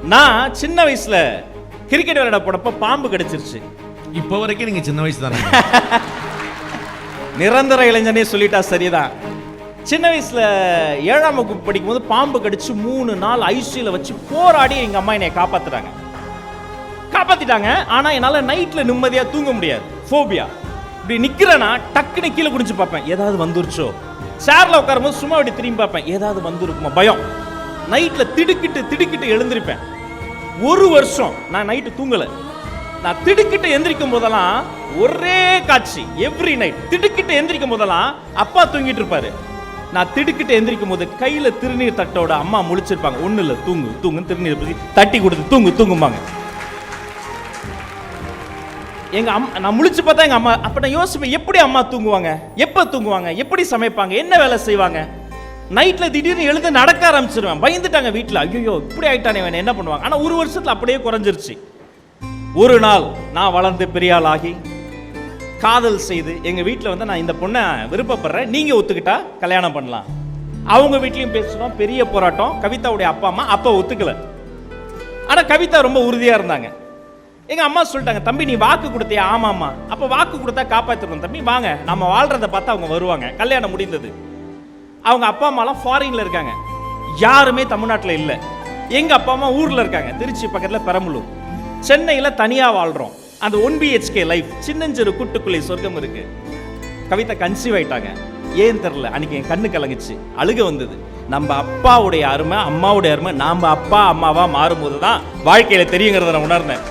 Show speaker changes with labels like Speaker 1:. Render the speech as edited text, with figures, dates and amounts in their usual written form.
Speaker 1: நான் சின்ன வயசுல கிரிக்கெட் விளையாட போனப்ப பாம்பு கடிச்சிருச்சு.
Speaker 2: இப்போ வரைக்கும் நீங்க சின்ன வயசு தானே?
Speaker 1: நிரந்தர இளைஞனே சொல்லிட்டா சரிதான். சின்ன வயசுல 7ஆம் வகுப்பு படிக்கும் போது பாம்பு கடிச்சு 3 நாள் ஐசியூல வச்சு போராடி எங்க அம்மா என்னை காப்பாத்திட்டாங்க. ஆனா என்னால நைட்ல நிம்மதியா தூங்க முடியாது. ஃபோபியா. இப்படி நிக்கிறேன்னா டக்குன்னு கீழே குடிச்சு பார்ப்பேன், ஏதாவது வந்துருச்சோ. சேர்ல உட்காரும்போது சும்மா அப்படி திரும்பி பார்ப்பேன், ஏதாவது வந்துருக்குமா, பயம். நைட்ல திடுக்கிட்டு எழுந்திருப்பேன். 1 வருஷம் நான் நைட்டு தூங்கல. நான் திடுக்கிட்டு எந்திரிக்கும் போதெல்லாம் ஒரே காட்சி. எவ்ரி நைட் திடுக்கிட்டு எந்திரிக்கும் போதெல்லாம் அப்பா தூங்கிட்டு இருப்பாரு. நான் திடுக்கிட்டு எந்திரிக்கும் போது கையில திருநீர் தட்டோட அம்மா முழிச்சிருப்பாங்க. ஒண்ணு இல்ல, தூங்கு திருநீர் தட்டி கொடுத்து தூங்குமாங்க. எங்க அம்மா, நான் முழிச்சு பார்த்தா எங்க அம்மா. அப்ப நான் யோசிப்பேன், எப்படி அம்மா தூங்குவாங்க, எப்ப தூங்குவாங்க, எப்படி சமைப்பாங்க, என்ன வேலை செய்வாங்க. நைட்ல திடீர்னு எழுந்து நடக்க ஆரம்பிச்சிருவேன். பயந்துட்டாங்க வீட்டுல, ஐயோ இப்படி ஆயிட்டானே என்ன பண்ணுவாங்க. ஆனா 1 வருஷத்துல அப்படியே குறைஞ்சிருச்சு. ஒரு நாள் நான் வளர்ந்து பெரிய ஆள் ஆகி காதல் செய்து எங்க வீட்டுல வந்து நான் இந்த பொண்ணை விருப்பப்படுறேன், நீங்க ஒத்துக்கிட்டா கல்யாணம் பண்ணலாம். அவங்க வீட்லயும் பேசணும், பெரிய போராட்டம். கவிதாவுடைய அப்பா அம்மா அப்ப ஒத்துக்கல. ஆனா கவிதா ரொம்ப உறுதியா இருந்தாங்க. எங்க அம்மா சொல்லிட்டாங்க, தம்பி நீ வாக்கு கொடுத்தியா? ஆமாம்மா. அப்ப வாக்கு கொடுத்தா காப்பாத்திருக்கோம் தம்பி, வாங்க நம்ம வாழ்றதை பார்த்து அவங்க வருவாங்க. கல்யாணம் முடிந்தது. அவங்க அப்பா அம்மாலாம் ஃபாரின்ல இருக்காங்க, யாருமே தமிழ்நாட்டில் இல்லை. எங்க அப்பா அம்மா ஊர்ல இருக்காங்க, திருச்சி பக்கத்துல பெரம்பலூர். சென்னையில தனியா வாழ்றோம். அந்த 1 BHK லைஃப், சின்னஞ்சிறு கூட்டுக்குள்ளே சொர்க்கம் இருக்கு. கவிதா கன்சீவ் ஆயிட்டாங்க. ஏன் தெரியல, அன்னைக்கு என் கண்ணு கலங்குச்சு, அழுக வந்தது. நம்ம அப்பாவுடைய அருமை, அம்மாவுடைய அருமை நாம அப்பா அம்மாவா மாறும்போது தான் வாழ்க்கையில தெரியுங்கிறத நான் உணர்ந்தேன்.